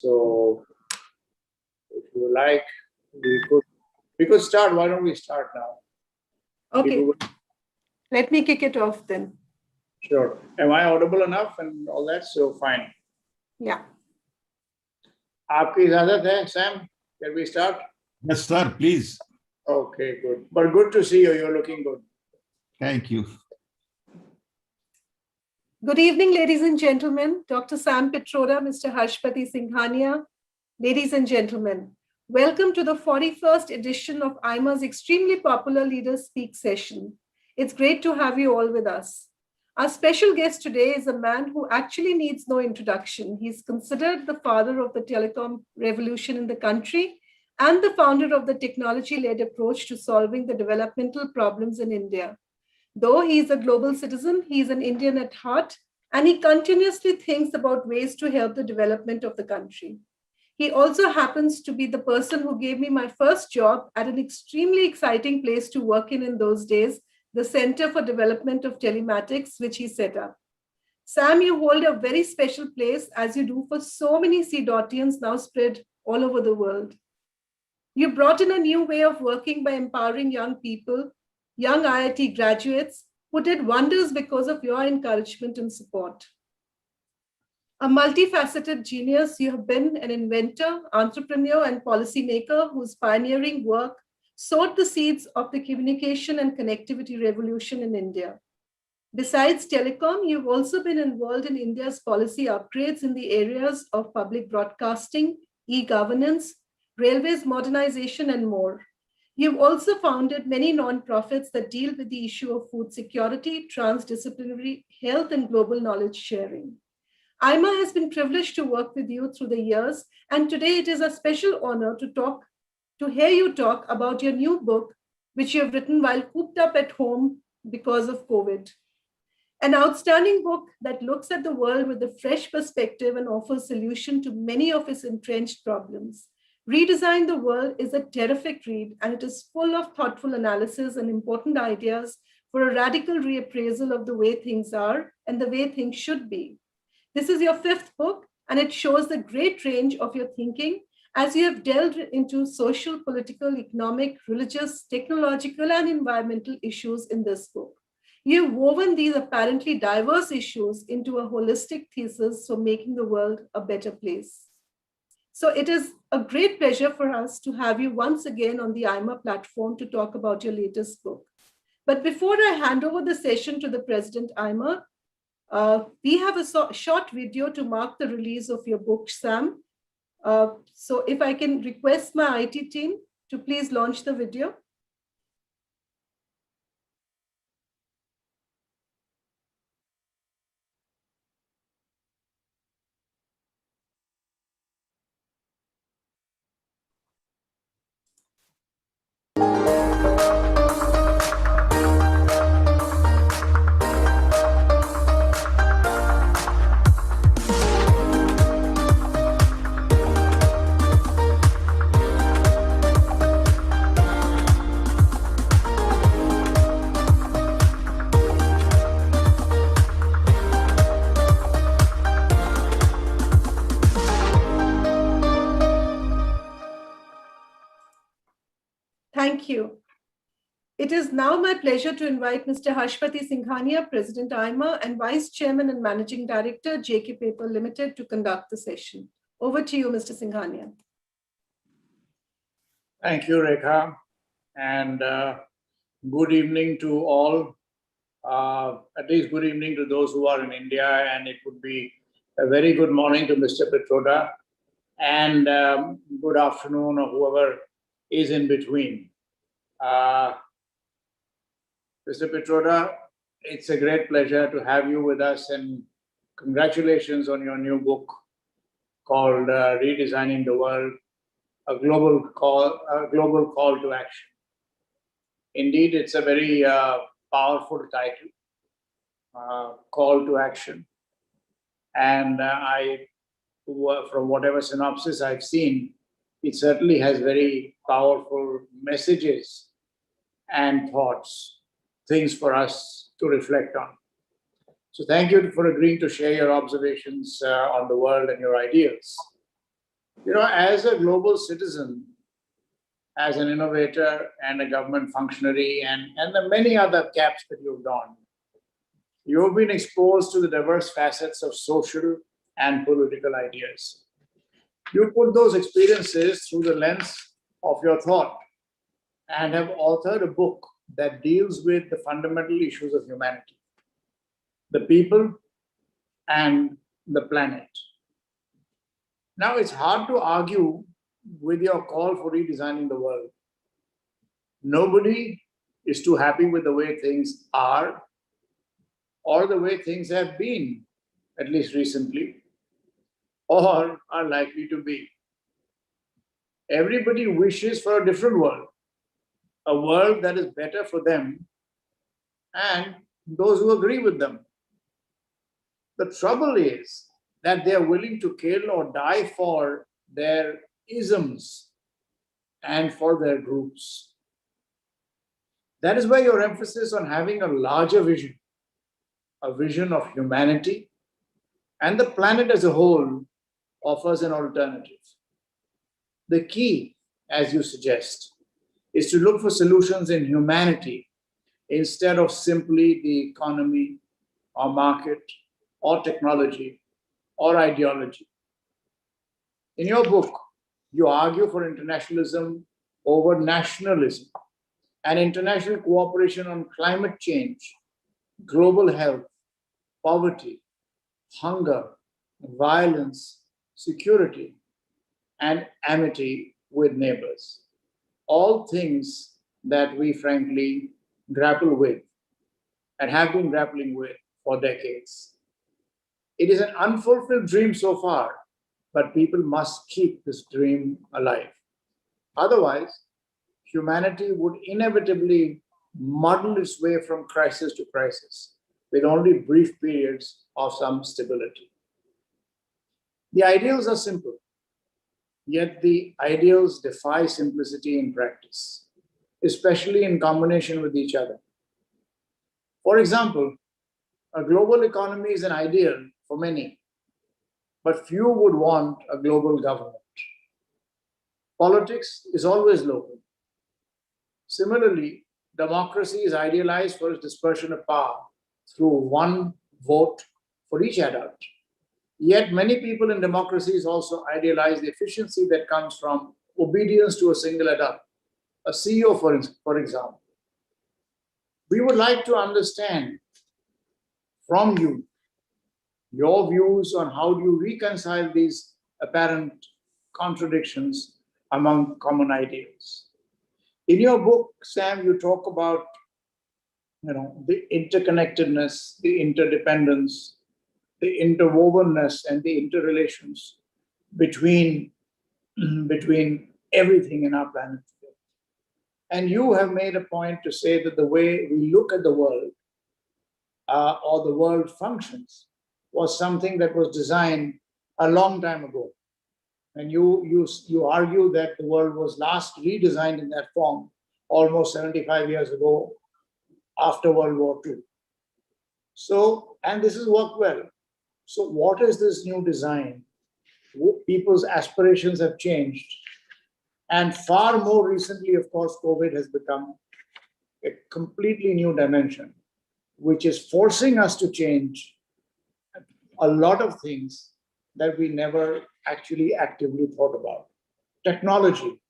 So if you like, we could start. Why don't we start now? Okay. Let me kick it off then. Sure. Am I audible enough and all that? So fine. Yeah. आपकी इजाजत है, Sam? Can we start? Yes, sir, please. Okay, good. But good to see you. You're looking good. Thank you. Good evening, ladies and gentlemen. Dr. Sam Pitroda, Mr. Harshpati Singhania. Ladies and gentlemen, welcome to the 41st edition of IMA's extremely popular Leaders Speak session. It's great to have you all with us. Our special guest today is a man who actually needs no introduction. He's considered the father of the telecom revolution in the country and the founder of the technology-led approach to solving the developmental problems in India. Though he is a global citizen, he is an Indian at heart, and he continuously thinks about ways to help the development of the country. He also happens to be the person who gave me my first job at an extremely exciting place to work in those days, the Center for Development of Telematics, which he set up. Sam, you hold a very special place, as you do for so many CDOTians now spread all over the world. You brought in a new way of working by empowering young people, young IIT graduates, who did wonders because of your encouragement and support. A multifaceted genius, you have been an inventor, entrepreneur, and policymaker whose pioneering work sowed the seeds of the communication and connectivity revolution in India. Besides telecom, you've also been involved in India's policy upgrades in the areas of public broadcasting, e-governance, railways modernization, and more. You've also founded many nonprofits that deal with the issue of food security, transdisciplinary health, and global knowledge sharing. IMA has been privileged to work with you through the years, and today it is a special honor to hear you talk about your new book, which you have written while cooped up at home because of COVID. An outstanding book that looks at the world with a fresh perspective and offers solution to many of its entrenched problems. Redesign the World is a terrific read, and it is full of thoughtful analysis and important ideas for a radical reappraisal of the way things are and the way things should be. This is your 5th book, and it shows the great range of your thinking as you have delved into social, political, economic, religious, technological, and environmental issues in this book. You've woven these apparently diverse issues into a holistic thesis for making the world a better place. So it is a great pleasure for us to have you once again on the IMA platform to talk about your latest book. But before I hand over the session to the President IMA, we have a short video to mark the release of your book, Sam. So if I can request my IT team to please launch the video. Thank you. It is now my pleasure to invite Mr. Harshpati Singhania, President IMA, and Vice Chairman and Managing Director, JK Paper Limited, to conduct the session. Over to you, Mr. Singhania. Thank you, Rekha. And good evening to all. At least good evening to those who are in India, and it would be a very good morning to Mr. Pitroda, and good afternoon or whoever is in between. Mr. Pitroda, it's a great pleasure to have you with us, and congratulations on your new book called Redesigning the World, a global call to action. Indeed, it's a very powerful title, Call to Action. And from whatever synopsis I've seen, it certainly has very powerful messages and thoughts, things for us to reflect on. So thank you for agreeing to share your observations on the world and your ideas. As a global citizen, as an innovator and a government functionary, and the many other caps that you've donned, you've been exposed to the diverse facets of social and political ideas. You put those experiences through the lens of your thought and have authored a book that deals with the fundamental issues of humanity, the people, and the planet. Now, it's hard to argue with your call for redesigning the world. Nobody is too happy with the way things are or the way things have been, at least recently, or are likely to be. Everybody wishes for a different world, a world that is better for them and those who agree with them. The trouble is that they are willing to kill or die for their isms and for their groups. That is why your emphasis on having a larger vision, a vision of humanity and the planet as a whole, offers an alternative. The key, as you suggest, is to look for solutions in humanity instead of simply the economy or market or technology or ideology. In your book, you argue for internationalism over nationalism and international cooperation on climate change, global health, poverty, hunger, violence, security, and amity with neighbors. All things that we frankly grapple with and have been grappling with for decades. It is an unfulfilled dream so far, but people must keep this dream alive. Otherwise, humanity would inevitably muddle its way from crisis to crisis, with only brief periods of some stability. The ideals are simple, yet the ideals defy simplicity in practice, especially in combination with each other. For example, a global economy is an ideal for many, but few would want a global government. Politics is always local. Similarly, democracy is idealized for its dispersion of power through one vote for each adult. Yet many people in democracies also idealize the efficiency that comes from obedience to a single adult, a CEO, for example. We would like to understand from you your views on how do you reconcile these apparent contradictions among common ideals. In your book, Sam, you talk about the interconnectedness, the interdependence, the interwovenness, and the interrelations between everything in our planet today. And you have made a point to say that the way we look at the world or the world functions was something that was designed a long time ago. And you argue that the world was last redesigned in that form almost 75 years ago after World War II. So, and this has worked well. So what is this new design? People's aspirations have changed. And far more recently, of course, COVID has become a completely new dimension, which is forcing us to change a lot of things that we never actually actively thought about. Technology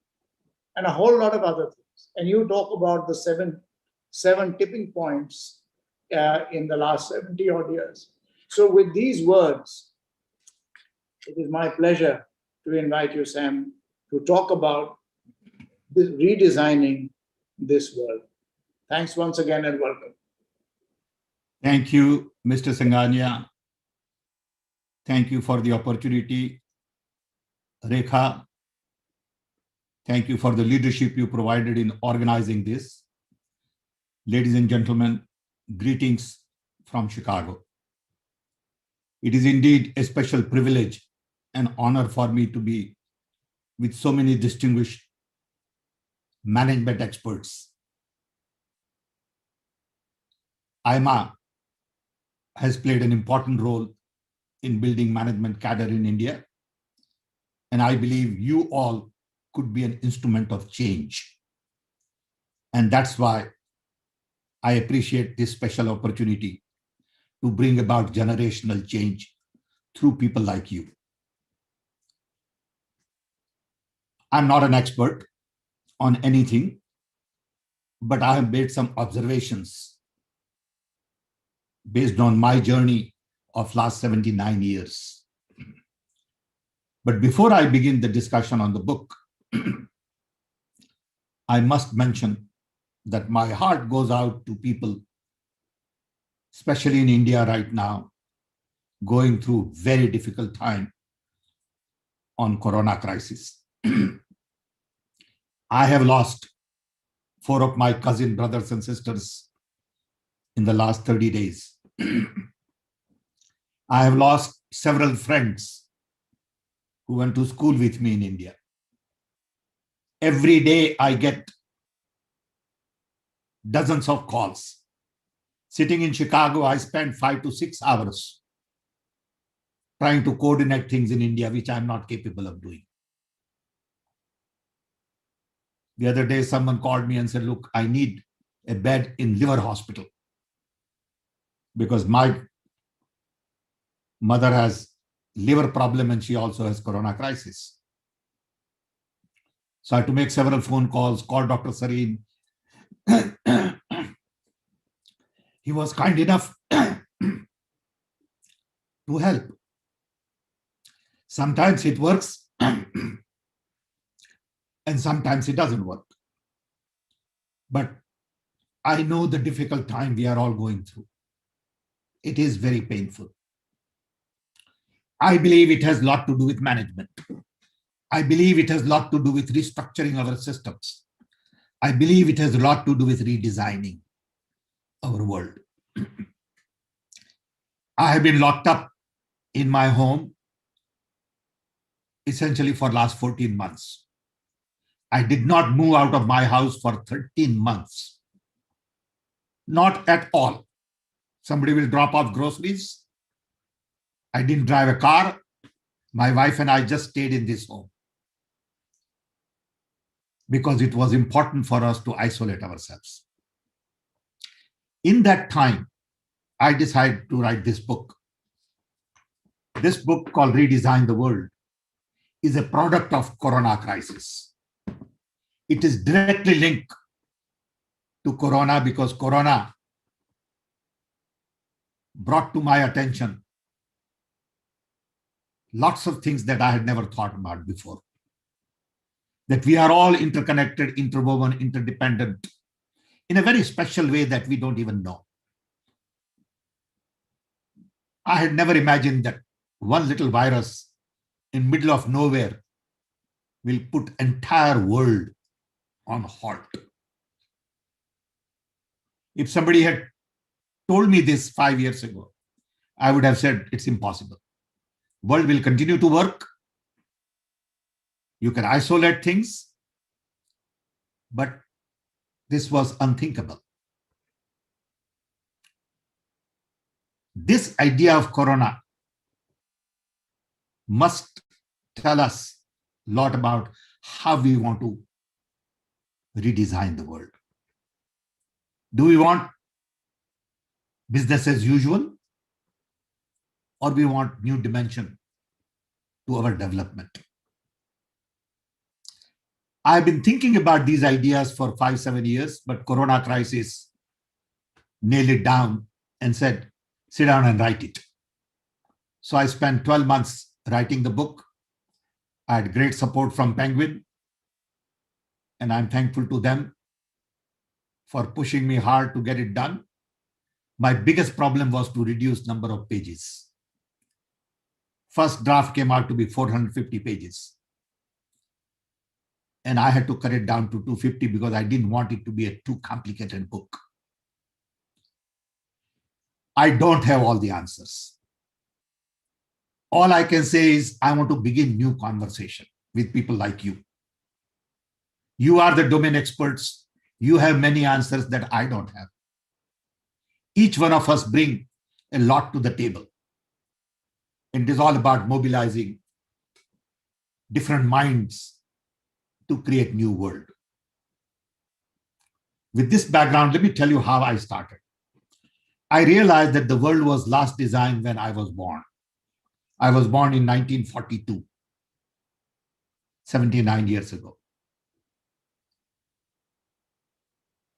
and a whole lot of other things. And you talk about the seven tipping points in the last 70 odd years. So with these words, it is my pleasure to invite you, Sam, to talk about this redesigning this world. Thanks once again and welcome. Thank you, Mr. Singhania. Thank you for the opportunity. Rekha, thank you for the leadership you provided in organizing this. Ladies and gentlemen, greetings from Chicago. It is indeed a special privilege and honor for me to be with so many distinguished management experts. IMA has played an important role in building management cadre in India. And I believe you all could be an instrument of change. And that's why I appreciate this special opportunity to bring about generational change through people like you. I'm not an expert on anything, but I have made some observations based on my journey of last 79 years. But before I begin the discussion on the book, I must mention that my heart goes out to people, especially in India right now, going through very difficult time on Corona crisis. I have lost 4 of my cousin brothers and sisters in the last 30 days. I have lost several friends who went to school with me in India. Every day I get dozens of calls. Sitting in Chicago, I spend 5 to 6 hours trying to coordinate things in India, which I'm not capable of doing. The other day, someone called me and said, look, I need a bed in liver hospital because my mother has liver problem and she also has Corona crisis. So I had to make several phone calls, call Dr. Sareen. He was kind enough to help. Sometimes it works and sometimes it doesn't work. But I know the difficult time we are all going through. It is very painful. I believe it has a lot to do with management. I believe it has a lot to do with restructuring our systems. I believe it has a lot to do with redesigning our world. I have been locked up in my home essentially for last 14 months. I did not move out of my house for 13 months. Not at all. Somebody will drop off groceries. I didn't drive a car. My wife and I just stayed in this home because it was important for us to isolate ourselves. In that time, I decided to write this book. This book called Redesign the World is a product of Corona crisis. It is directly linked to Corona because Corona brought to my attention lots of things that I had never thought about before. That we are all interconnected, interwoven, interdependent in a very special way that we don't even know. I had never imagined that one little virus in middle of nowhere will put entire world on halt. If somebody had told me this 5 years ago, I would have said it's impossible. World will continue to work. You can isolate things, but this was unthinkable. This idea of Corona must tell us a lot about how we want to redesign the world. Do we want business as usual, or we want new dimension to our development? I've been thinking about these ideas for 5-7 years, but Corona crisis nailed it down and said, sit down and write it. So I spent 12 months writing the book. I had great support from Penguin, and I'm thankful to them for pushing me hard to get it done. My biggest problem was to reduce number of pages. First draft came out to be 450 pages. And I had to cut it down to 250 because I didn't want it to be a too complicated book. I don't have all the answers. All I can say is I want to begin new conversation with people like you. You are the domain experts. You have many answers that I don't have. Each one of us bring a lot to the table. It is all about mobilizing different minds to create new world. With this background, let me tell you how I started. I realized that the world was last designed when I was born. I was born in 1942, 79 years ago.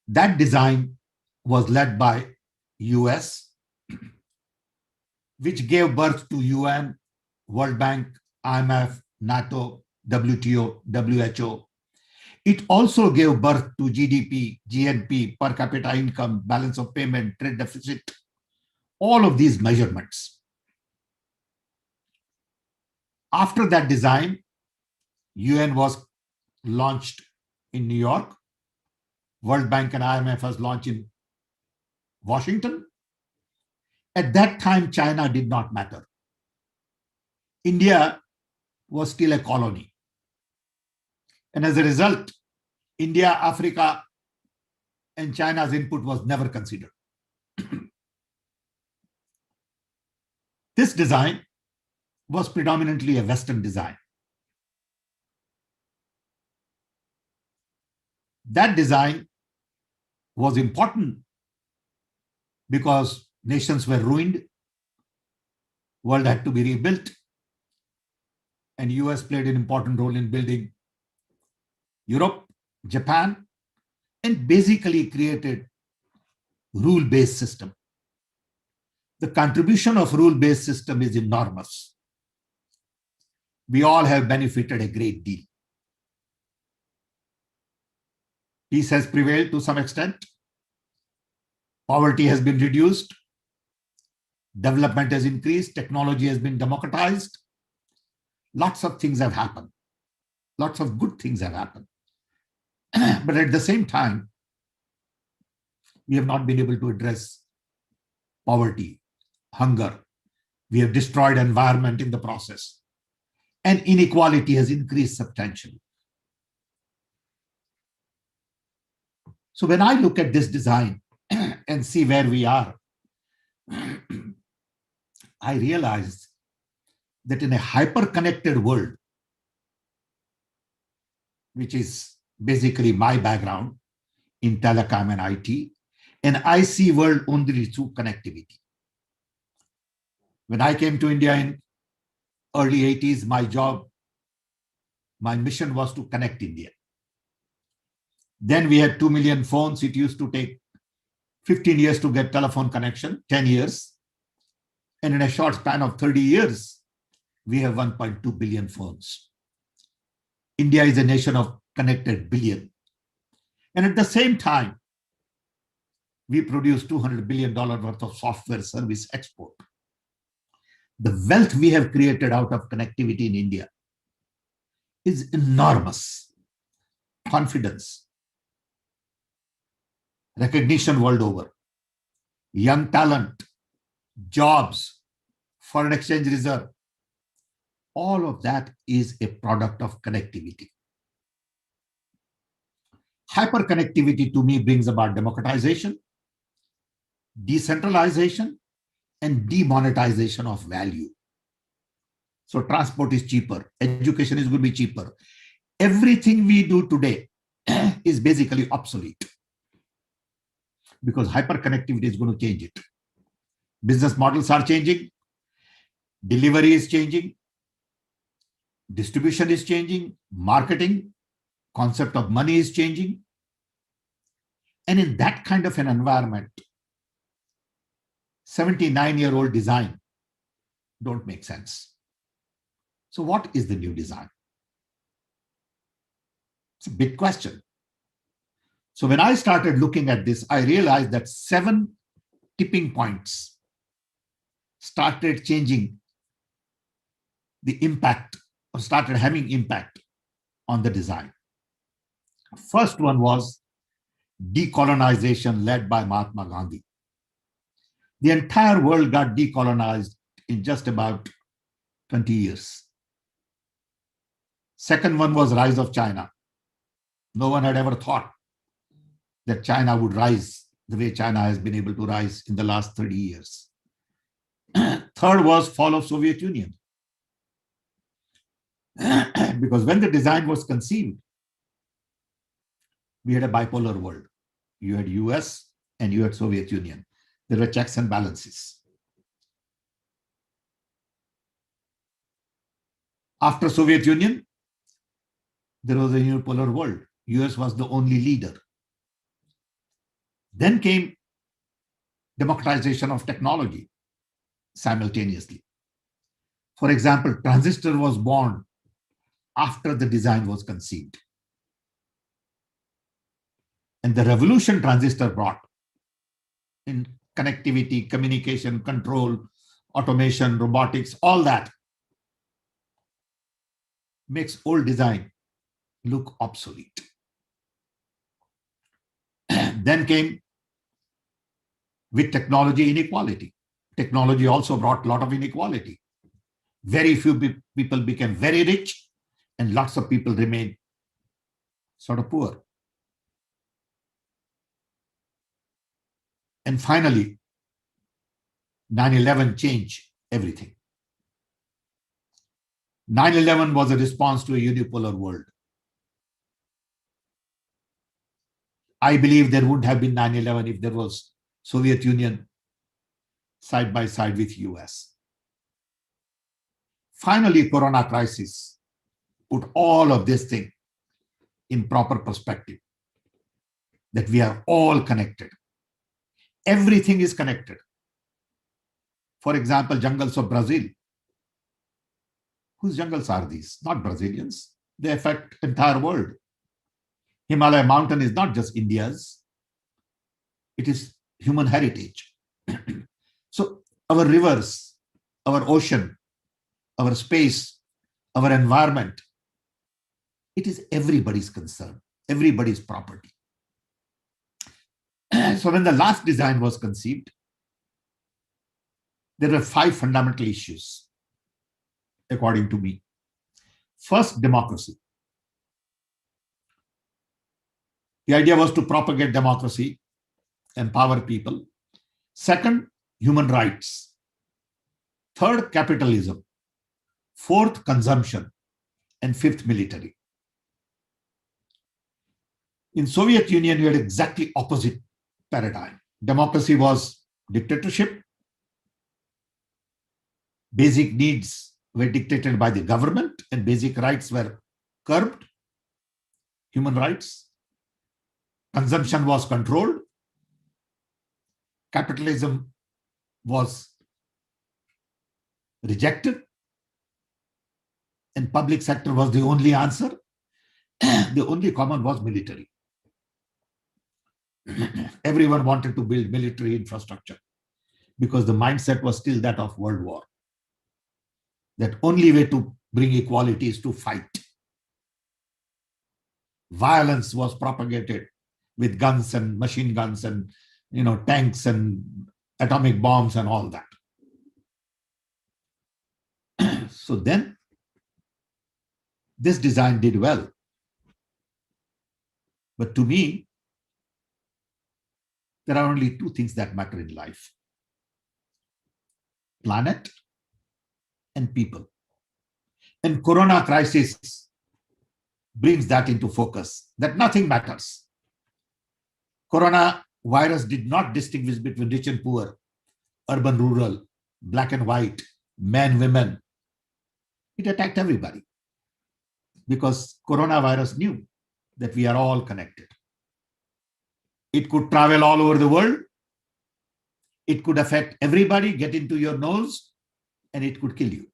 That design was led by US, which gave birth to UN, World Bank, IMF, NATO, WTO, WHO. It also gave birth to GDP, GNP, per capita income, balance of payment, trade deficit, all of these measurements. After that design, UN was launched in New York. World Bank and IMF was launched in Washington. At that time, China did not matter. India was still a colony. And as a result, India, Africa, and China's input was never considered. This design was predominantly a Western design. That design was important because nations were ruined, world had to be rebuilt, and US played an important role in building Europe, Japan, and basically created rule-based system. The contribution of rule-based system is enormous. We all have benefited a great deal. Peace has prevailed to some extent. Poverty has been reduced. Development has increased. Technology has been democratized. Lots of things have happened. Lots of good things have happened. But at the same time, we have not been able to address poverty, hunger. We have destroyed environment in the process. And inequality has increased substantially. So when I look at this design and see where we are, I realize that in a hyper-connected world, which is basically my background in telecom and IT, and I see world only through connectivity. When I came to India in early 80s, my mission was to connect India. Then we had 2 million phones. It used to take 15 years to get telephone connection, 10 years. And in a short span of 30 years, we have 1.2 billion phones. India is a nation of connected billion. And at the same time, we produce $200 billion worth of software service export. The wealth we have created out of connectivity in India is enormous. Confidence, recognition world over, young talent, jobs, foreign exchange reserve, all of that is a product of connectivity. Hyperconnectivity to me brings about democratization, decentralization, and demonetization of value. So transport is cheaper, education is going to be cheaper. Everything we do today is basically obsolete because hyperconnectivity is going to change it. Business models are changing, delivery is changing, distribution is changing, marketing, concept of money is changing. And in that kind of an environment, 79-year-old design don't make sense. So what is the new design? It's a big question. So when I started looking at this, I realized that 7 tipping points started changing the impact or started having impact on the design. First one was decolonization led by Mahatma Gandhi. The entire world got decolonized in just about 20 years. Second one was rise of China. No one had ever thought that China would rise the way China has been able to rise in the last 30 years. Third was fall of Soviet Union. Because when the design was conceived, we had a bipolar world. You had US and you had Soviet Union. There were checks and balances. After Soviet Union, there was a unipolar world. US was the only leader. Then came democratization of technology simultaneously. For example, transistor was born after the design was conceived. And the revolution transistor brought in connectivity, communication, control, automation, robotics, all that makes old design look obsolete. Then came, with technology, inequality. Technology also brought a lot of inequality. Very few people became very rich and lots of people remained sort of poor. And finally, 9/11 changed everything. 9/11 was a response to a unipolar world. I believe there wouldn't have been 9/11 if there was Soviet Union side by side with US. Finally, Corona crisis put all of this thing in proper perspective, that we are all connected. Everything is connected. For example, jungles of Brazil. Whose jungles are these? Not Brazilians. They affect entire world. Himalaya mountain is not just India's. It is human heritage. So our rivers, our ocean, our space, our environment, it is everybody's concern, everybody's property. So when the last design was conceived, there were 5 fundamental issues, according to me. First, democracy. The idea was to propagate democracy, empower people. Second, human rights. Third, capitalism. Fourth, consumption. And fifth, military. In Soviet Union, you had exactly opposite paradigm. Democracy was dictatorship. Basic needs were dictated by the government and basic rights were curbed. Human rights. Consumption was controlled. Capitalism was rejected. And public sector was the only answer. The only common was military. Everyone wanted to build military infrastructure because the mindset was still that of World War. That only way to bring equality is to fight. Violence was propagated with guns and machine guns and tanks and atomic bombs and all that. So then this design did well. But to me, there are only 2 things that matter in life: planet and people. And Corona crisis brings that into focus, that nothing matters. Corona virus did not distinguish between rich and poor, urban, rural, black and white, men, women. It attacked everybody because coronavirus knew that we are all connected. It could travel all over the world. It could affect everybody, get into your nose, and it could kill you.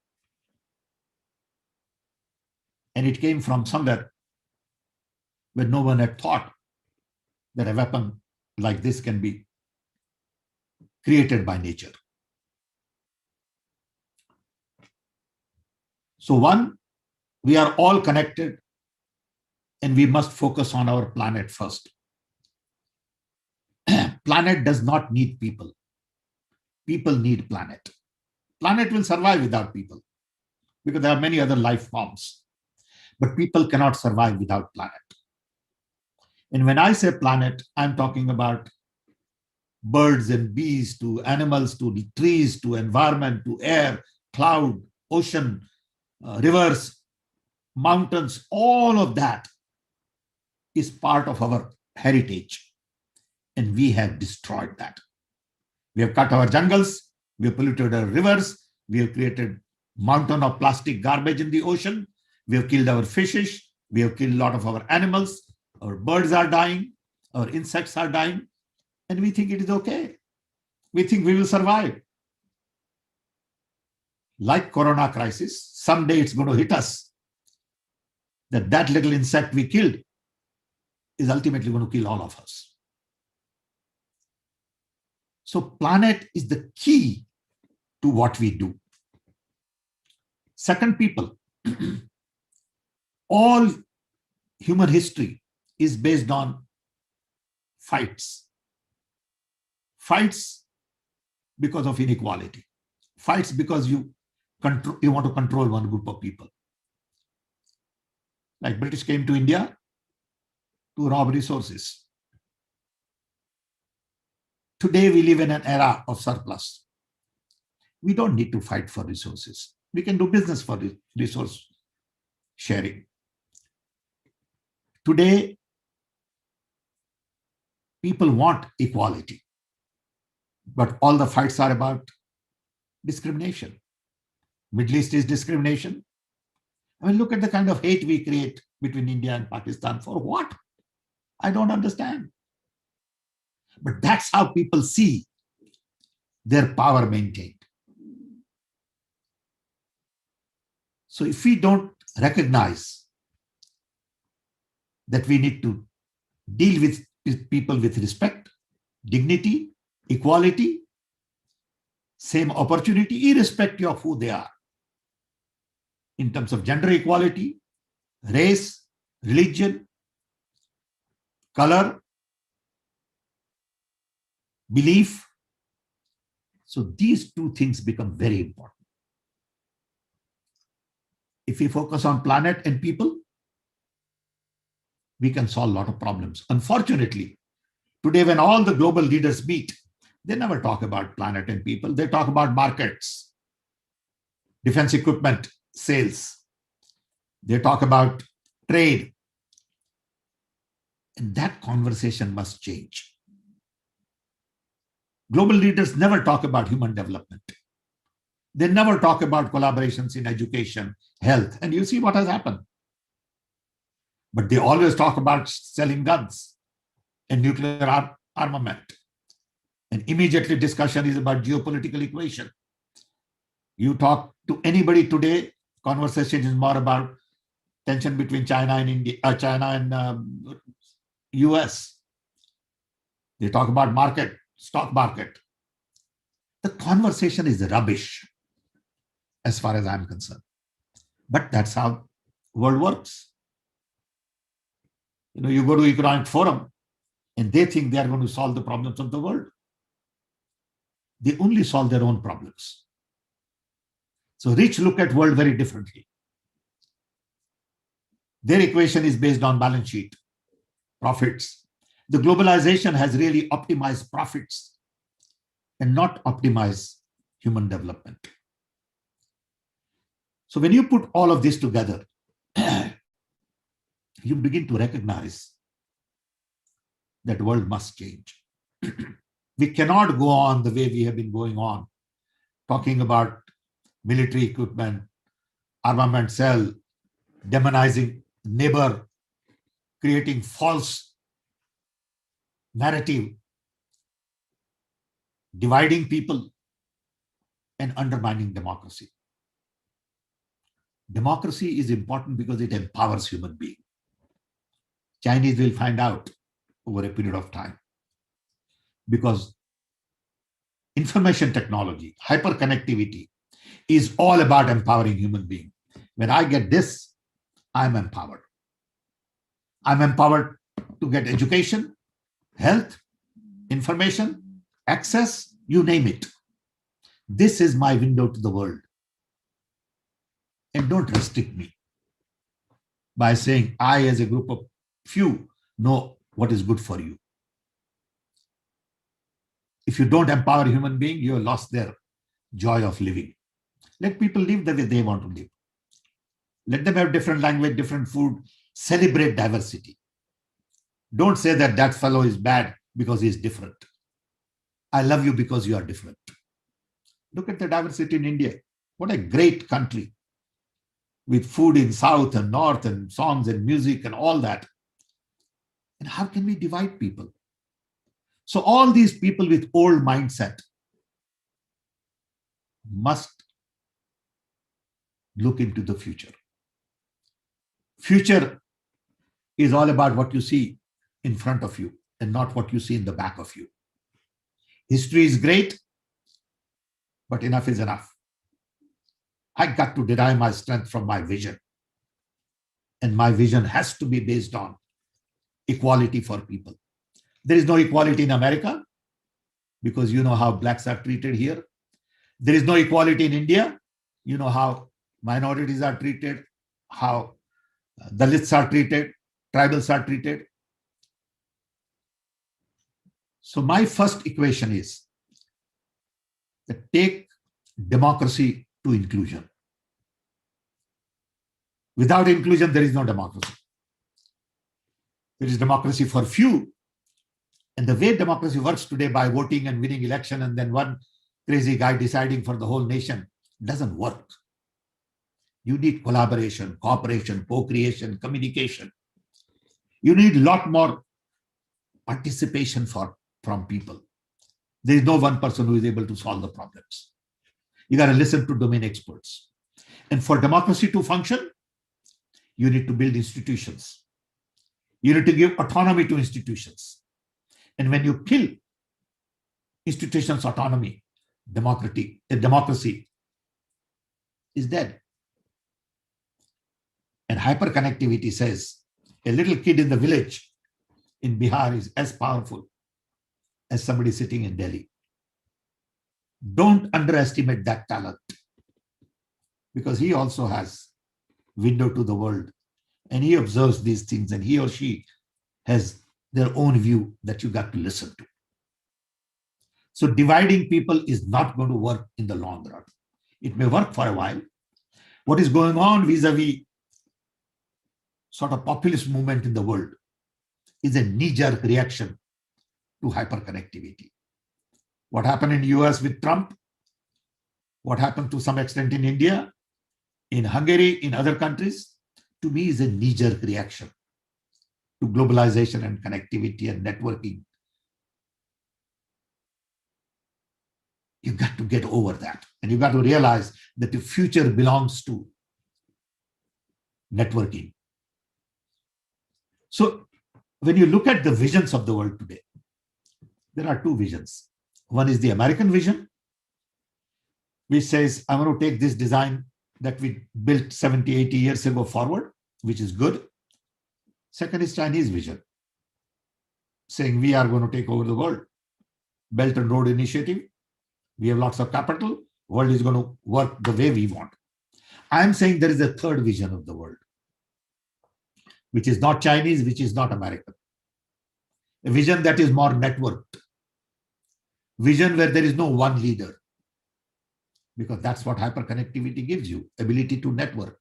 And it came from somewhere where no one had thought that a weapon like this can be created by nature. So one, we are all connected and we must focus on our planet first. Planet does not need people. People need planet. Planet will survive without people because there are many other life forms. But people cannot survive without planet. And when I say planet, I'm talking about birds and bees, to animals, to the trees, to environment, to air, cloud, ocean, rivers, mountains, all of that is part of our heritage. And we have destroyed that. We have cut our jungles, we have polluted our rivers, we have created mountain of plastic garbage in the ocean, we have killed our fishes, we have killed a lot of our animals, our birds are dying, our insects are dying, and we think it is okay. We think we will survive. Like corona crisis, someday it's going to hit us. That little insect we killed is ultimately going to kill all of us. So planet is the key to what we do. Second, people. All human history is based on fights. Fights because of inequality. Fights because you want to control one group of people. Like British came to India to rob resources. Today we live in an era of surplus. We don't need to fight for resources. We can do business for resource sharing. Today, people want equality, but all the fights are about discrimination. Middle East is discrimination. I mean, look at the kind of hate we create between India and Pakistan. For what? I don't understand. But that's how people see their power maintained. So if we don't recognize that we need to deal with people with respect, dignity, equality, same opportunity, irrespective of who they are, in terms of gender equality, race, religion, color, belief. So these two things become very important. If we focus on planet and people, we can solve a lot of problems. Unfortunately, today when all the global leaders meet, they never talk about planet and people. They talk about markets, defense equipment, sales. They talk about trade. And that conversation must change. Global leaders never talk about human development. They never talk about collaborations in education, health, and you see what has happened. But they always talk about selling guns and nuclear armament. And immediately discussion is about geopolitical equation. You talk to anybody today, conversation is more about tension between China and India, China and US. They talk about market, stock market. The conversation is rubbish as far as I'm concerned. But that's how the world works. You know, you go to Economic Forum and they think they are going to solve the problems of the world. They only solve their own problems. So rich look at world very differently. Their equation is based on balance sheet, profits. The globalization has really optimized profits and not optimized human development. So when you put all of this together, you begin to recognize that the world must change. We cannot go on the way we have been going on, talking about military equipment, armament cell, demonizing neighbor, creating false narrative, dividing people, and undermining democracy. Democracy is important because it empowers human beings. Chinese will find out over a period of time. Because information technology, hyperconnectivity is all about empowering human beings. When I get this, I'm empowered. I'm empowered to get education, health, information, access, you name it. This is my window to the world. And don't restrict me by saying I, as a group of few, know what is good for you. If you don't empower a human being, you have lost their joy of living. Let people live the way they want to live. Let them have different language, different food. Celebrate diversity. Don't say that that fellow is bad because he's different. I love you because you are different. Look at the diversity in India. What a great country, with food in south and north and songs and music and all that. And how can we divide people? So all these people with old mindset must look into the future. Future is all about what you see in front of you and not what you see in the back of you. History is great, but enough is enough. I got to derive my strength from my vision. And my vision has to be based on equality for people. There is no equality in America because you know how blacks are treated here. There is no equality in India. You know how minorities are treated, how Dalits are treated, tribals are treated. So my first equation is that take democracy to inclusion. Without inclusion, there is no democracy. There is democracy for few. And the way democracy works today by voting and winning election and then one crazy guy deciding for the whole nation doesn't work. You need collaboration, cooperation, co-creation, communication. You need a lot more participation from people. There is no one person who is able to solve the problems. You got to listen to domain experts. And for democracy to function, you need to build institutions. You need to give autonomy to institutions. And when you kill institutions' autonomy, democracy is dead. And hyperconnectivity says a little kid in the village in Bihar is as powerful as somebody sitting in Delhi. Don't underestimate that talent, because he also has window to the world and he observes these things and he or she has their own view that you got to listen to. So dividing people is not going to work in the long run. It may work for a while. What is going on vis-a-vis sort of populist movement in the world is a knee-jerk reaction to hyperconnectivity. What happened in the US with Trump, what happened to some extent in India, in Hungary, in other countries, to me is a knee-jerk reaction to globalization and connectivity and networking. You got to get over that. And you got to realize that the future belongs to networking. So when you look at the visions of the world today, there are two visions. One is the American vision, which says, I want to take this design that we built 70, 80 years ago forward, which is good. Second is Chinese vision, saying we are going to take over the world. Belt and Road Initiative. We have lots of capital. World is going to work the way we want. I'm saying there is a third vision of the world, which is not Chinese, which is not American. A vision that is more networked. Vision where there is no one leader. Because that's what hyperconnectivity gives you, ability to network.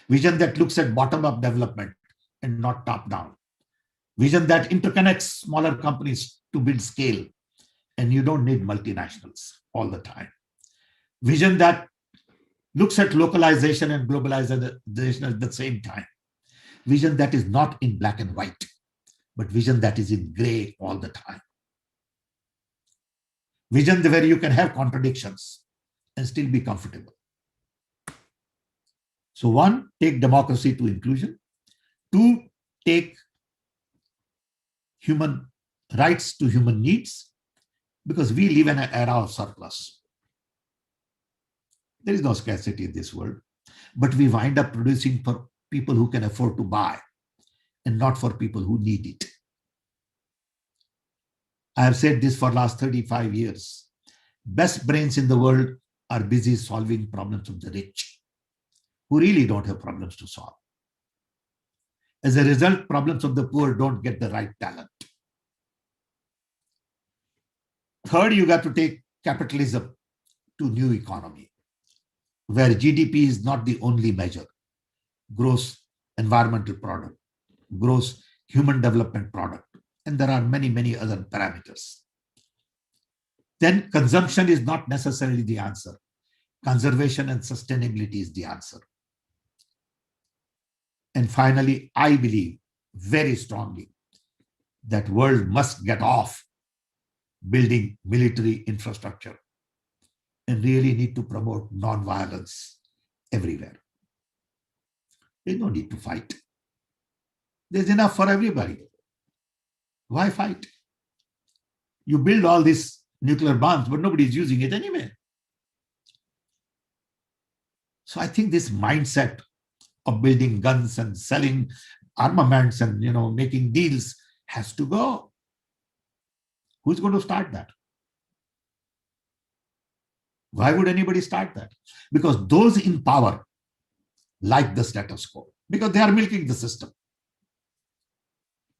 Vision that looks at bottom-up development and not top-down. Vision that interconnects smaller companies to build scale. And you don't need multinationals all the time. Vision that looks at localization and globalization at the same time. Vision that is not in black and white, but vision that is in gray all the time. Vision where you can have contradictions and still be comfortable. So one, take democracy to inclusion. Two, take human rights to human needs, because we live in an era of surplus. There is no scarcity in this world, but we wind up producing for people who can afford to buy and not for people who need it. I have said this for the last 35 years. Best brains in the world are busy solving problems of the rich, who really don't have problems to solve. As a result, problems of the poor don't get the right talent. Third, you got to take capitalism to new economy, where GDP is not the only measure. gross environmental product, gross human development product, and there are many, many other parameters. Then consumption is not necessarily the answer. Conservation and sustainability is the answer. And finally, I believe very strongly that world must get off building military infrastructure and really need to promote non-violence everywhere. There's no need to fight. There's enough for everybody. Why fight? You build all these nuclear bombs, but nobody's using it anyway. So I think this mindset of building guns and selling armaments and making deals has to go. Who's going to start that? Why would anybody start that? Because those in power like the status quo, because they are milking the system.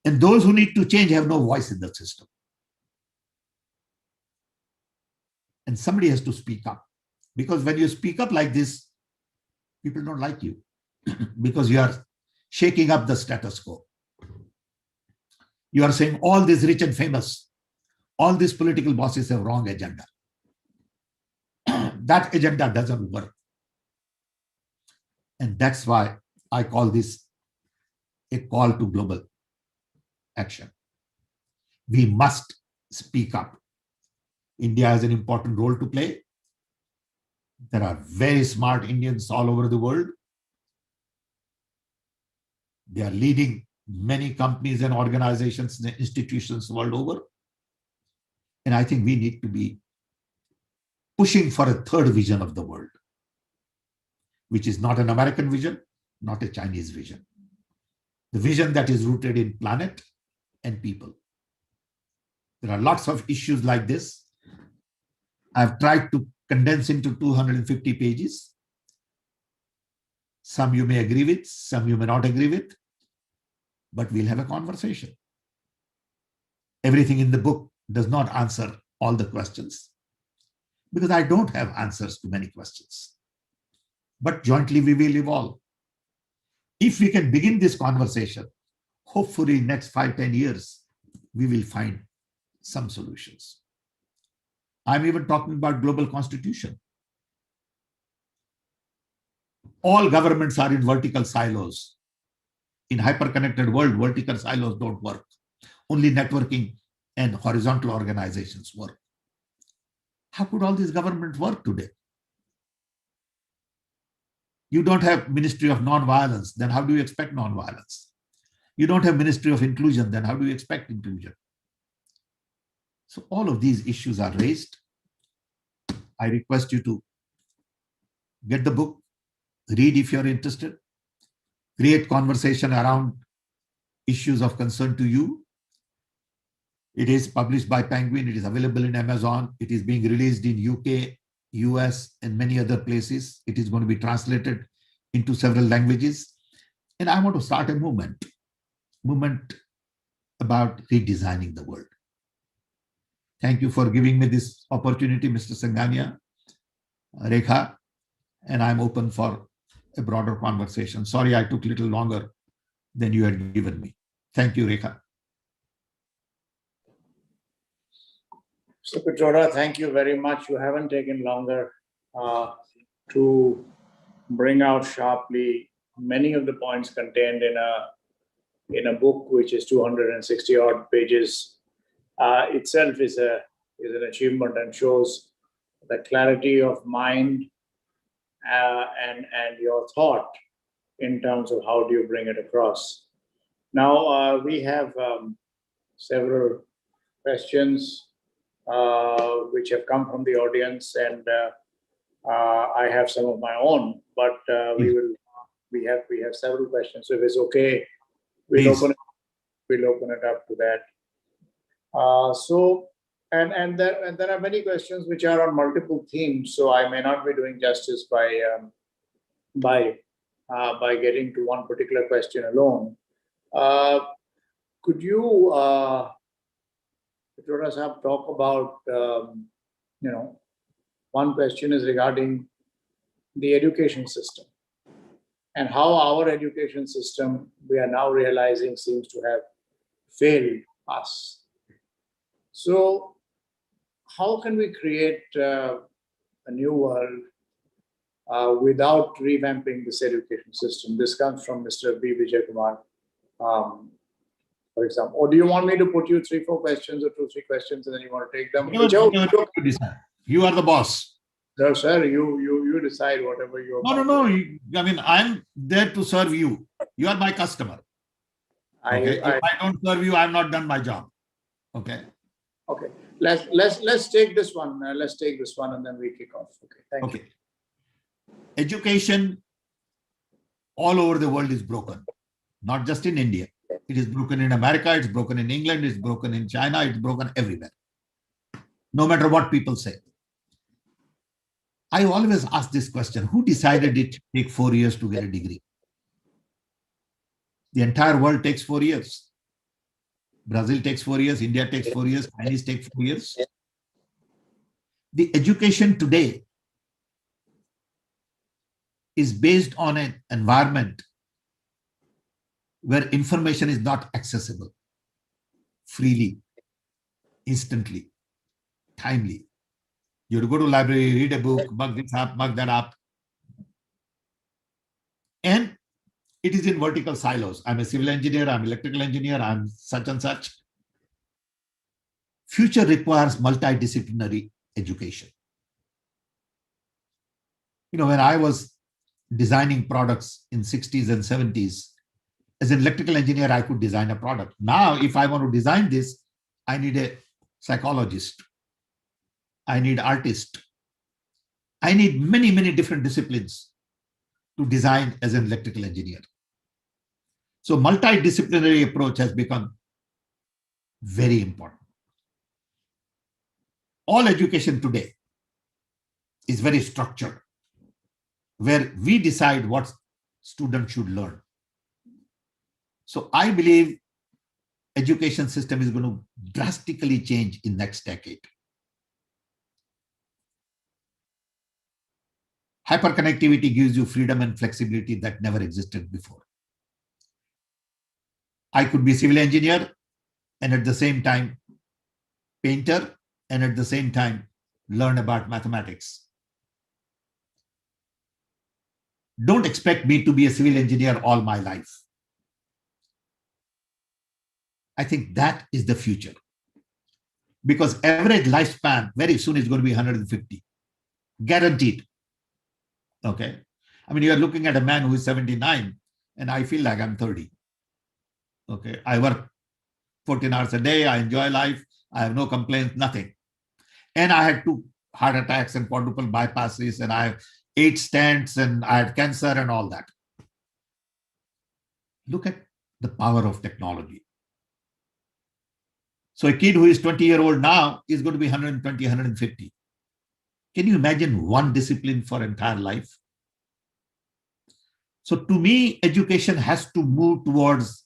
And those who need to change have no voice in the system. And somebody has to speak up. Because when you speak up like this, people don't like you because you are shaking up the status quo. You are saying all these rich and famous, all these political bosses have wrong agenda. That agenda doesn't work. And that's why I call this a call to global action. We must speak up. India has an important role to play. There are very smart Indians all over the world. They are leading many companies and organizations and institutions world over. And I think we need to be pushing for a third vision of the world, which is not an American vision, not a Chinese vision. The vision that is rooted in planet and people. There are lots of issues like this. I've tried to condense into 250 pages. Some you may agree with, some you may not agree with, but we'll have a conversation. Everything in the book does not answer all the questions because I don't have answers to many questions. But jointly we will evolve. If we can begin this conversation, hopefully next 5-10 years, we will find some solutions. I'm even talking about global constitution. All governments are in vertical silos. In hyper-connected world, vertical silos don't work. Only networking and horizontal organizations work. How could all these governments work today? You don't have Ministry of Non-Violence, then how do you expect non-violence? You don't have Ministry of Inclusion, then how do you expect inclusion? So all of these issues are raised. I request you to get the book, read if you're interested, create conversation around issues of concern to you. It is published by Penguin. It is available in Amazon. It is being released in UK, US, and many other places. It is going to be translated into several languages. And I want to start a movement about redesigning the world. Thank you for giving me this opportunity, Mr. Singhania, Rekha, and I'm open for a broader conversation. Sorry, I took a little longer than you had given me. Thank you, Rekha. Mr. Pitroda, thank you very much. You haven't taken longer to bring out sharply many of the points contained in a book which is 260 odd pages. Itself is an achievement and shows the clarity of mind and your thought in terms of how do you bring it across. Now we have several questions which have come from the audience, and I have some of my own, but we have several questions. So if it's okay, we'll open it up to that. And there are many questions which are on multiple themes, so I may not be doing justice by getting to one particular question alone. Could you, Pitroda Sahab, talk about, one question is regarding the education system. and how our education system, we are now realizing, seems to have failed us. So how can we create a new world without revamping this education system? This comes from Mr. B. Vijay Kumar, for example. Or do you want me to put you 3-4 questions or 2-3 questions and then you want to take them? Whatever you decide. You are the boss. No, sir, you decide whatever you want. No. I mean, I'm there to serve you. You are my customer. Okay? If I don't serve you, I'm not done my job. Okay. Okay. Let's take this one. Let's take this one and then we kick off. Okay. Thank you. Education all over the world is broken, not just in India. It is broken in America, it's broken in England, it's broken in China, it's broken everywhere. No matter what people say. I always ask this question, who decided it take 4 years to get a degree? The entire world takes 4 years. Brazil takes 4 years, India takes 4 years, Chinese take 4 years. The education today is based on an environment where information is not accessible freely, instantly, timely. You have to go to library, read a book, mug this up, mug that up. And it is in vertical silos. I'm a civil engineer, I'm electrical engineer, I'm such and such. Future requires multidisciplinary education. You know, when I was designing products in 60s and 70s, as an electrical engineer, I could design a product. Now, if I want to design this, I need a psychologist. I need artist. I need many, many different disciplines to design as an electrical engineer. So multidisciplinary approach has become very important. All education today is very structured, where we decide what students should learn. So I believe education system is going to drastically change in next decade. Hyperconnectivity gives you freedom and flexibility that never existed before. I could be civil engineer and at the same time painter and at the same time learn about mathematics. Don't expect me to be a civil engineer all my life. I think that is the future, because average lifespan very soon is going to be 150, guaranteed. Okay. I mean, you're looking at a man who is 79 and I feel like I'm 30. Okay. I work 14 hours a day. I enjoy life. I have no complaints, nothing. And I had 2 heart attacks and quadruple bypasses and I have 8 stents and I had cancer and all that. Look at the power of technology. So a kid who is 20-year-old now is going to be 120, 150. Can you imagine one discipline for entire life? So to me, education has to move towards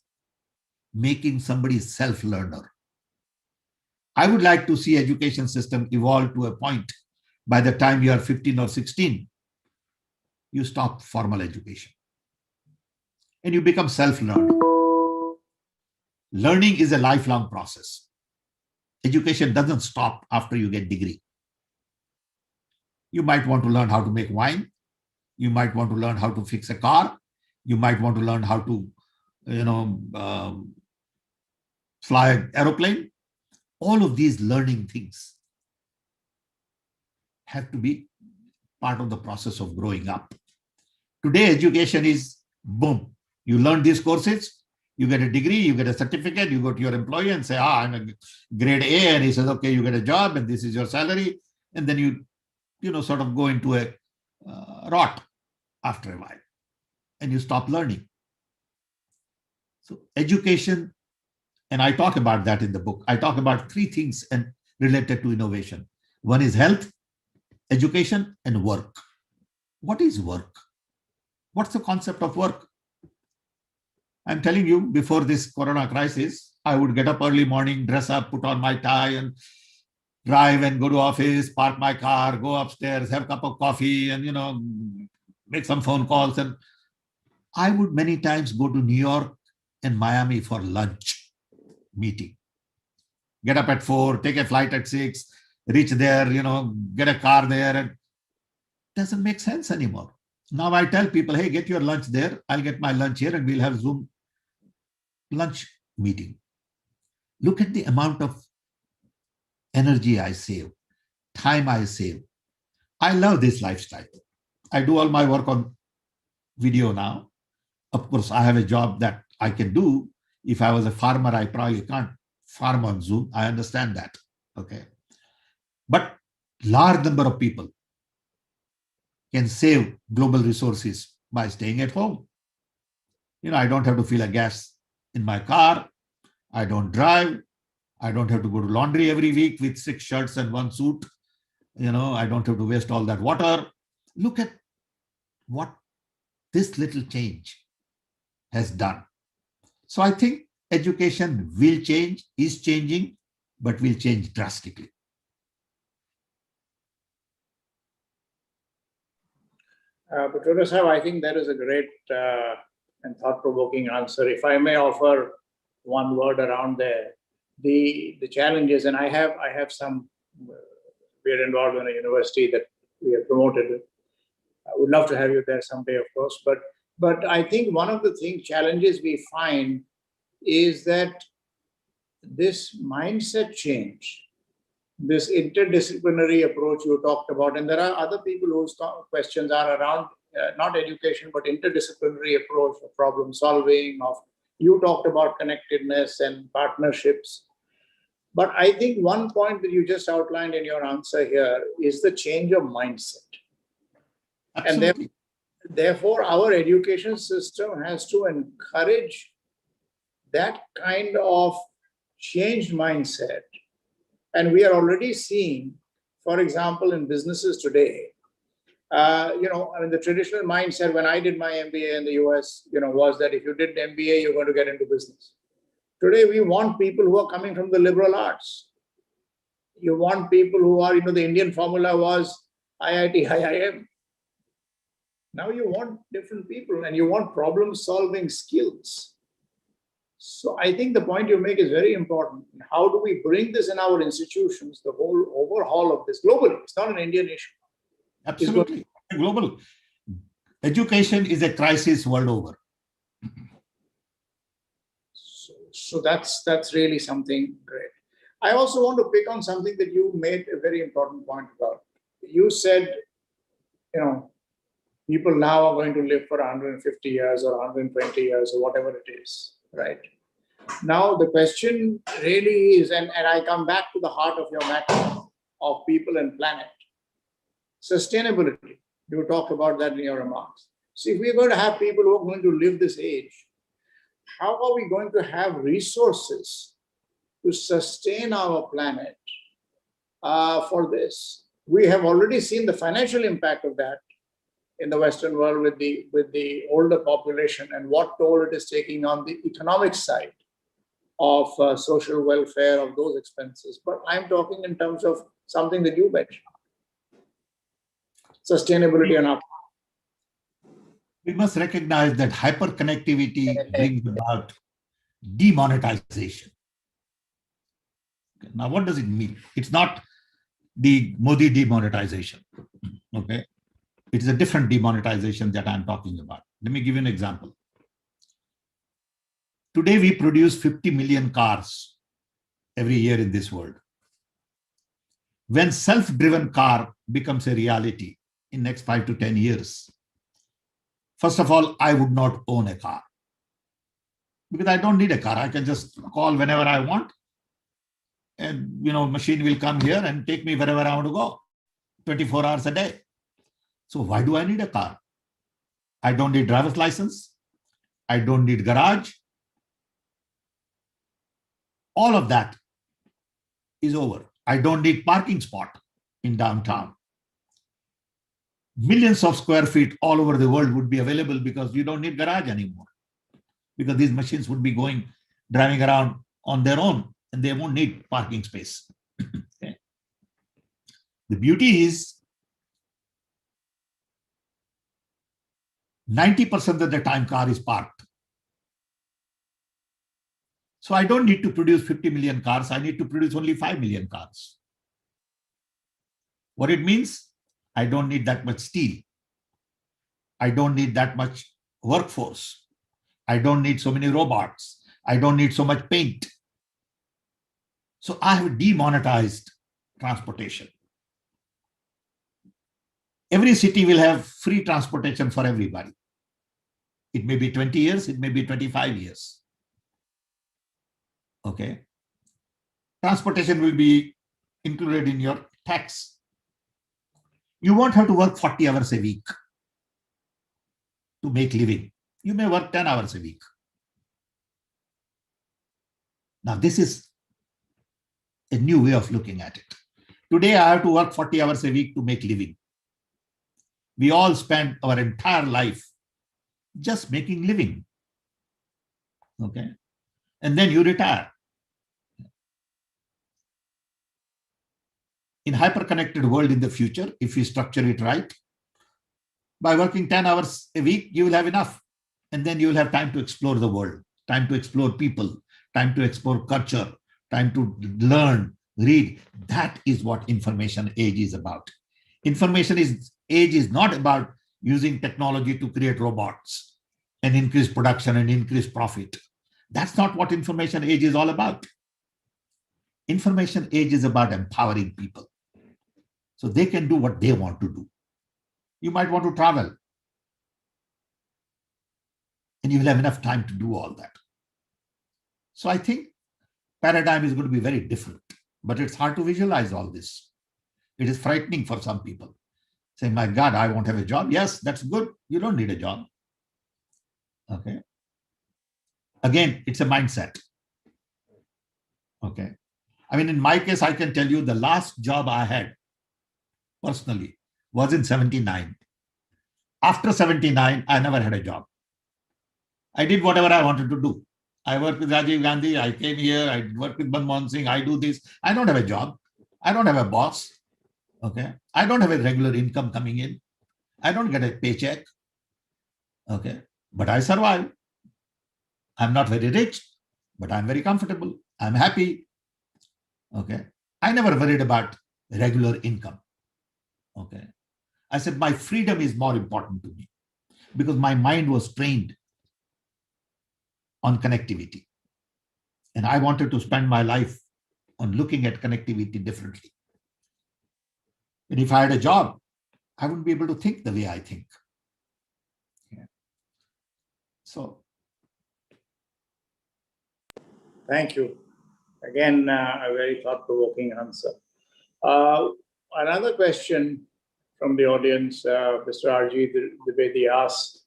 making somebody self-learner. I would like to see education system evolve to a point by the time you are 15 or 16, you stop formal education and you become self-learner. Learning is a lifelong process. Education doesn't stop after you get degree. You might want to learn how to make wine. You might want to learn how to fix a car. You might want to learn how to, fly an aeroplane. All of these learning things have to be part of the process of growing up. Today, education is boom. You learn these courses, you get a degree, you get a certificate, you go to your employer and say, I'm a grade A, and he says, okay, you get a job and this is your salary. And then you sort of go into a rot after a while and you stop learning. So education, and I talk about that in the book. I talk about 3 things and related to innovation. One is health, education, and work. What is work? What's the concept of work? I'm telling you, before this corona crisis, I would get up early morning, dress up, put on my tie and drive and go to office, park my car, go upstairs, have a cup of coffee and, make some phone calls. And I would many times go to New York and Miami for lunch meeting. Get up at 4, take a flight at 6, reach there, get a car there. And doesn't make sense anymore. Now I tell people, hey, get your lunch there. I'll get my lunch here and we'll have Zoom lunch meeting. Look at the amount of energy I save, time I save. I love this lifestyle. I do all my work on video now. Of course, I have a job that I can do. If I was a farmer, I probably can't farm on Zoom. I understand that. Okay. But large number of people can save global resources by staying at home. I don't have to fill a gas in my car. I don't drive. I don't have to go to laundry every week with 6 shirts and 1 suit. I don't have to waste all that water. Look at what this little change has done. So I think education will change, is changing, but will change drastically. Pitroda Sahib, I think that is a great and thought-provoking answer. If I may offer one word around there, the challenges, and I have some, we're involved in a university that we have promoted. I would love to have you there someday, of course, but I think one of the challenges we find is that this mindset change, this interdisciplinary approach you talked about, and there are other people whose questions are around not education, but interdisciplinary approach of problem solving, you talked about connectedness and partnerships. But I think one point that you just outlined in your answer here is the change of mindset. Absolutely. And therefore, our education system has to encourage that kind of changed mindset. And we are already seeing, for example, in businesses today, the traditional mindset when I did my MBA in the US, was that if you did MBA, you're going to get into business. Today, we want people who are coming from the liberal arts. You want people who are, the Indian formula was IIT, IIM. Now you want different people and you want problem-solving skills. So I think the point you make is very important. How do we bring this in our institutions, the whole overhaul of this globally? It's not an Indian issue. Absolutely. Global. Education is a crisis world over. So that's really something great. I also want to pick on something that you made a very important point about. You said, people now are going to live for 150 years or 120 years or whatever it is, right? Now, the question really is, and I come back to the heart of your matter of people and planet, sustainability. You talked about that in your remarks. So if we're going to have people who are going to live this age, how are we going to have resources to sustain our planet for this? We have already seen the financial impact of that in the Western world with the older population and what toll it is taking on the economic side of social welfare, of those expenses. But I'm talking in terms of something that you mentioned, sustainability and our. We must recognize that hyperconnectivity brings about demonetization. Now, what does it mean? It's not the Modi demonetization. Okay. It is a different demonetization that I'm talking about. Let me give you an example. Today, we produce 50 million cars every year in this world. When self-driven car becomes a reality in next 5 to 10 years, first of all, I would not own a car because I don't need a car. I can just call whenever I want and, machine will come here and take me wherever I want to go 24 hours a day. So why do I need a car? I don't need driver's license. I don't need garage. All of that is over. I don't need parking spot in downtown. Millions of square feet all over the world would be available because you don't need garage anymore. Because these machines would be driving around on their own and they won't need parking space. Okay. The beauty is 90% of the time car is parked. So I don't need to produce 50 million cars. I need to produce only 5 million cars. What it means, I don't need that much steel. I don't need that much workforce. I don't need so many robots. I don't need so much paint. So I have demonetized transportation. Every city will have free transportation for everybody. It may be 20 years, it may be 25 years. Okay. Transportation will be included in your tax. You won't have to work 40 hours a week to make living. You may work 10 hours a week. Now, this is a new way of looking at it. Today, I have to work 40 hours a week to make living. We all spend our entire life just making living. Okay. And then you retire. In hyper-connected world in the future, if you structure it right, by working 10 hours a week, you will have enough. And then you will have time to explore the world, time to explore people, time to explore culture, time to learn, read. That is what information age is about. Information age is not about using technology to create robots and increase production and increase profit. That's not what information age is all about. Information age is about empowering people so they can do what they want to do. You might want to travel, and you will have enough time to do all that. So I think paradigm is going to be very different, but it's hard to visualize all this. It is frightening for some people. Saying, my God, I won't have a job. Yes, that's good. You don't need a job. Okay. Again, it's a mindset. Okay. I mean, in my case, I can tell you the last job I had personally was in 79. After 79, I never had a job. I did whatever I wanted to do. I worked with Rajiv Gandhi. I came here. I worked with Manmohan Singh. I do this. I don't have a job. I don't have a boss. Okay. I don't have a regular income coming in. I don't get a paycheck. Okay. But I survive. I'm not very rich, but I'm very comfortable. I'm happy. Okay. I never worried about regular income. Okay. I said my freedom is more important to me because my mind was trained on connectivity. And I wanted to spend my life on looking at connectivity differently. And if I had a job, I wouldn't be able to think the way I think. Yeah. So. Thank you. Again, a very thought-provoking answer. Another question from the audience, Mr. R.G. Dwivedi asked,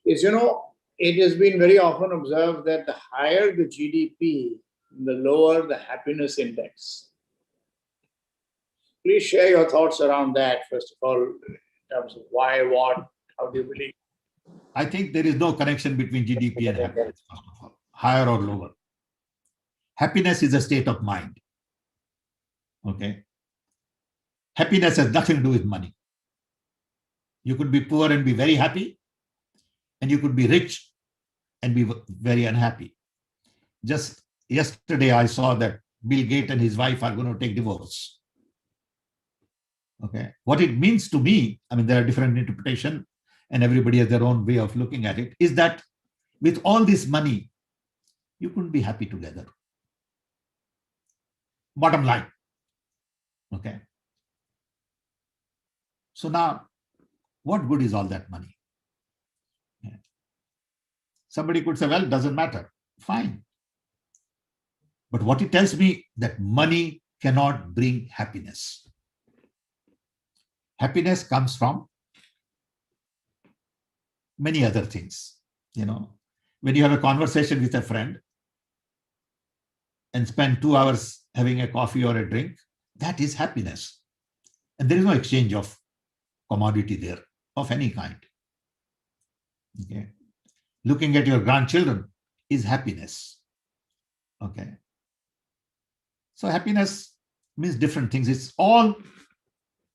is, it has been very often observed that the higher the GDP, the lower the happiness index. Please share your thoughts around that, first of all, in terms of why, what, how do you believe? I think there is no connection between GDP and happiness, first of all, higher or lower. Happiness is a state of mind. Okay. Happiness has nothing to do with money. You could be poor and be very happy, and you could be rich and be very unhappy. Just yesterday, I saw that Bill Gates and his wife are going to take divorce. Okay. What it means to me, I mean, there are different interpretations, and everybody has their own way of looking at it, is that with all this money, you couldn't be happy together. Bottom line. Okay. So now, what good is all that money? Yeah. Somebody could say, well, it doesn't matter. Fine. But what it tells me that money cannot bring happiness. Happiness comes from many other things. When you have a conversation with a friend and spend 2 hours having a coffee or a drink, that is happiness. And there is no exchange of commodity there of any kind. Okay. Looking at your grandchildren is happiness. Okay. So happiness means different things. It's all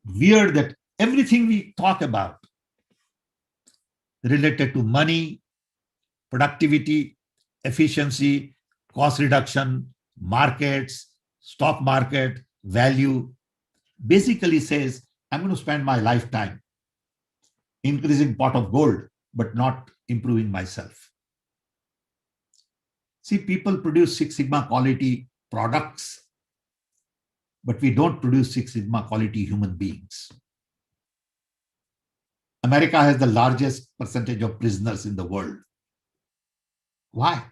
weird that everything we talk about related to money, productivity, efficiency, cost reduction, markets, stock market, value, basically says, I'm going to spend my lifetime increasing pot of gold, but not improving myself. See, people produce Six Sigma quality products, but we don't produce Six Sigma quality human beings. America has the largest percentage of prisoners in the world. Why?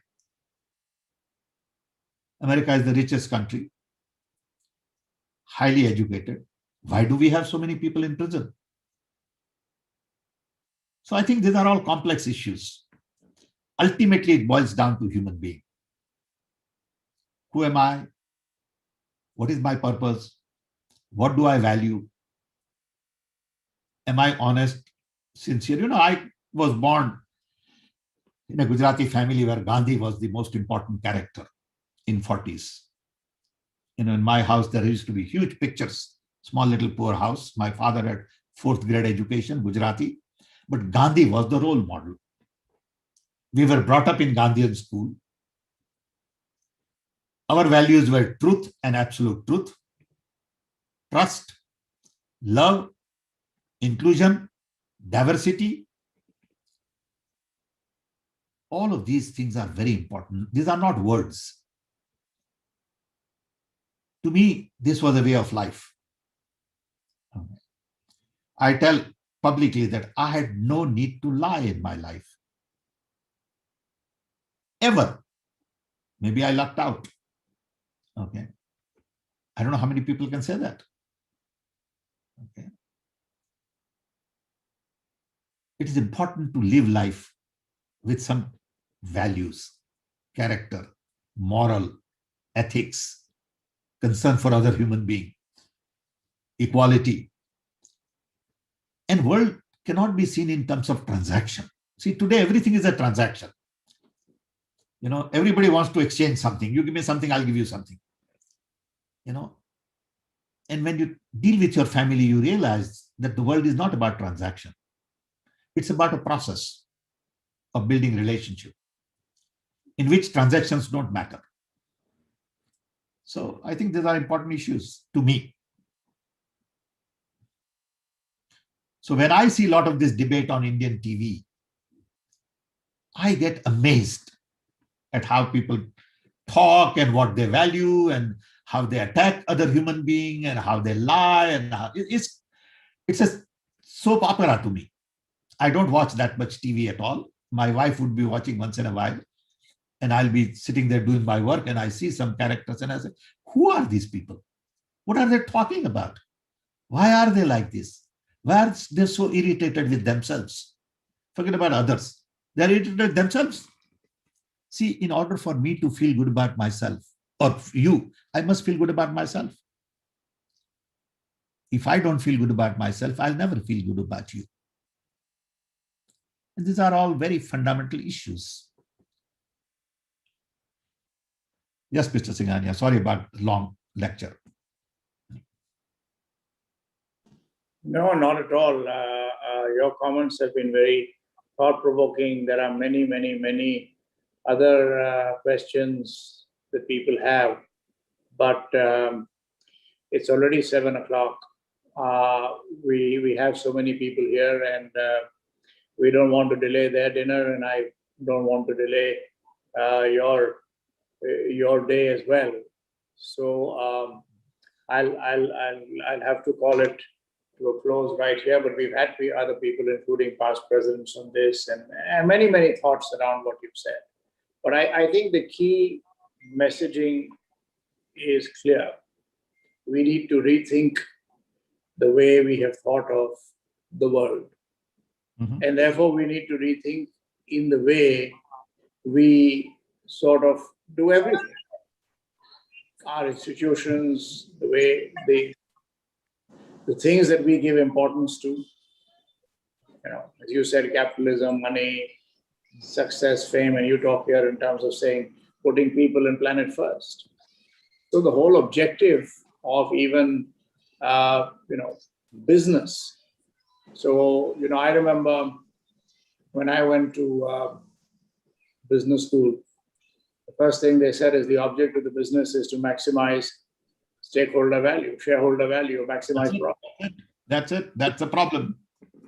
America is the richest country, highly educated. Why do we have so many people in prison? So I think these are all complex issues. Ultimately, it boils down to human being. Who am I? What is my purpose? What do I value? Am I honest, sincere? I was born in a Gujarati family where Gandhi was the most important character in 40s. In my house, there used to be huge pictures, small little poor house. My father had 4th grade education, Gujarati, but Gandhi was the role model. We were brought up in Gandhian school. Our values were truth and absolute truth, trust, love, inclusion, diversity. All of these things are very important. These are not words. To me, this was a way of life. I tell publicly that I had no need to lie in my life. Ever. Maybe I lucked out. Okay. I don't know how many people can say that. Okay. It is important to live life with some values, character, moral, ethics, concern for other human being, equality. And world cannot be seen in terms of transaction. See, today everything is a transaction. Everybody wants to exchange something. You give me something, I'll give you something. And when you deal with your family, you realize that the world is not about transaction. It's about a process of building relationship in which transactions don't matter. So I think these are important issues to me. So when I see a lot of this debate on Indian TV, I get amazed at how people talk and what they value and how they attack other human beings and how they lie. And it's a soap opera to me. I don't watch that much TV at all. My wife would be watching once in a while, and I'll be sitting there doing my work, and I see some characters and I say, who are these people? What are they talking about? Why are they like this? Why are they so irritated with themselves? Forget about others. They're irritated with themselves. See, in order for me to feel good about myself, or you, I must feel good about myself. If I don't feel good about myself, I'll never feel good about you. And these are all very fundamental issues. Yes, Mr. Singhania, sorry about the long lecture. No, not at all. Your comments have been very thought-provoking. There are many, many, many other questions that people have, but it's already 7 o'clock. We have so many people here, and we don't want to delay their dinner, and I don't want to delay your day as well. So I'll have to call it to a close right here, but we've had other people, including past presidents, on this, and many, many thoughts around what you've said. But I think the key messaging is clear. We need to rethink the way we have thought of the world. Mm-hmm. And therefore, we need to rethink in the way we sort of do everything. Our institutions, the way the things that we give importance to, as you said, capitalism, money, success, fame, and you talk here in terms of saying putting people and planet first. So the whole objective of even business. So I remember when I went to business school, the first thing they said is the object of the business is to maximize stakeholder value, shareholder value, maximize profit. That's it. That's the problem.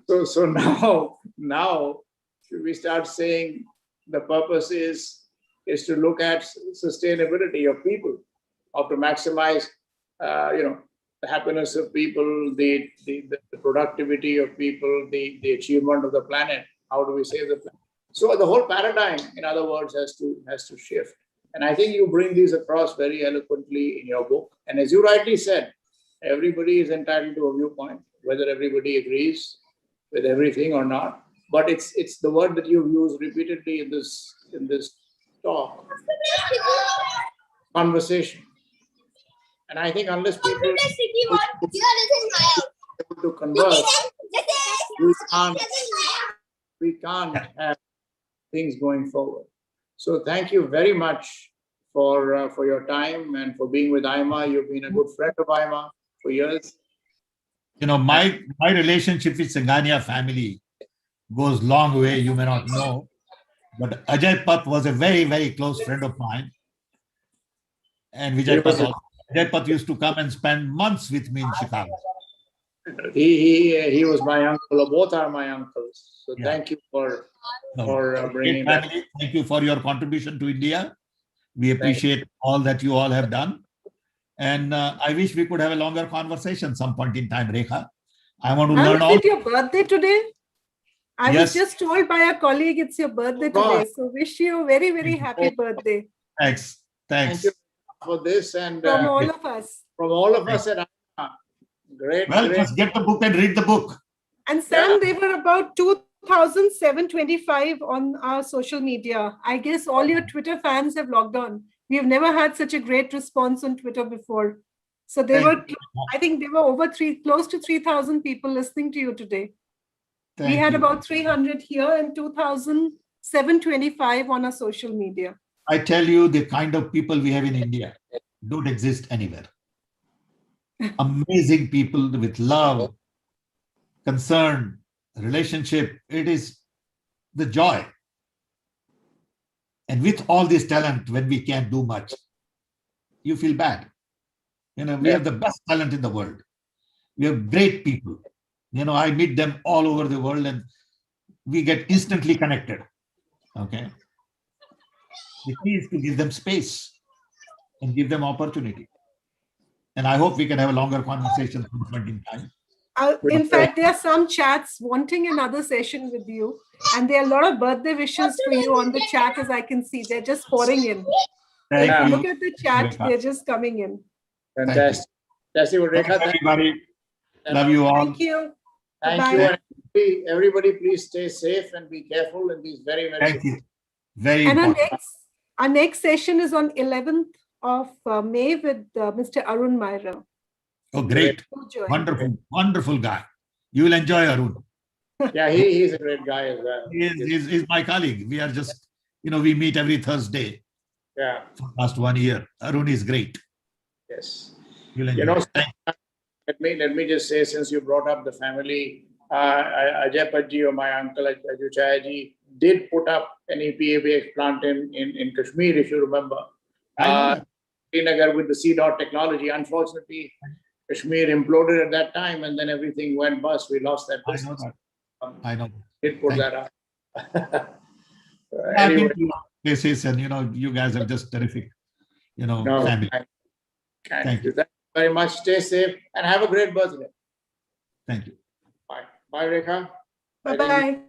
So now should we start saying the purpose is to look at sustainability of people, or to maximize, the happiness of people, the productivity of people, the achievement of the planet. How do we save the planet? So the whole paradigm, in other words, has to shift. And I think you bring these across very eloquently in your book. And as you rightly said, everybody is entitled to a viewpoint, whether everybody agrees with everything or not. But it's the word that you've used repeatedly in this talk, conversation. And I think unless people are able to converse, we can't have things going forward. So thank you very much for your time and for being with IMA. You've been a good friend of IMA for years. My relationship with Singhania family goes long way. You may not know, but Ajay Path was a very, very close friend of mine. And Vijay Path also. Ajay Path used to come and spend months with me in Chicago. He was my uncle, or both are my uncles. So thank you for bringing that. Thank you for your contribution to India. We appreciate all that you all have done. And I wish we could have a longer conversation some point in time, Rekha. I want to learn all. Is it your birthday today? I Yes. was just told by a colleague it's your birthday today. So wish you a very, very happy birthday Thanks. Thank you for this, and from all of us. at IMA. Great. Well, just get the book and read the book. And Sam, they were about 2,725 on our social media. I guess all your Twitter fans have logged on. We have never had such a great response on Twitter before. So I think there were close to 3,000 people listening to you today. We had about 300 here and 2,725 on our social media. I tell you, the kind of people we have in India don't exist anywhere. Amazing people with love, concern, relationship. It is the joy. And with all this talent, when we can't do much, you feel bad. We have the best talent in the world. We have great people. I meet them all over the world and we get instantly connected. Okay. The key is to give them space and give them opportunity. And I hope we can have a longer conversation some point in time. In fact, there are some chats wanting another session with you. And there are a lot of birthday wishes for you on the chat, as I can see. They're just pouring in. If you look at the chat, they're just coming in. Fantastic. Thank you, everybody. Love you all. Thank you. Thank you. And everybody, please stay safe and be careful in these very, very. Thank you. Very and important. Our next session is on 11th of May with Mr. Arun Myra. Oh, great. Wonderful, wonderful guy. You will enjoy Arun. Yeah, he's a great guy as well. He's my colleague. We are just, we meet every Thursday. Yeah. For the last 1 year. Arun is great. Yes. You'll enjoy. Let me just say, since you brought up the family, Ajay Patji, or my uncle Ajuchaya ji, did put up an EPA-based plant in Kashmir, if you remember. Srinagar with the C-Dot technology. Unfortunately, Kashmir imploded at that time, and then everything went bust. We lost that business. I know. Did put that up. I've been to places, and you guys are just terrific. Family. Thank you. Thank you very much. Stay safe and have a great birthday. Thank you. Bye. Bye, Rekha. Bye-bye.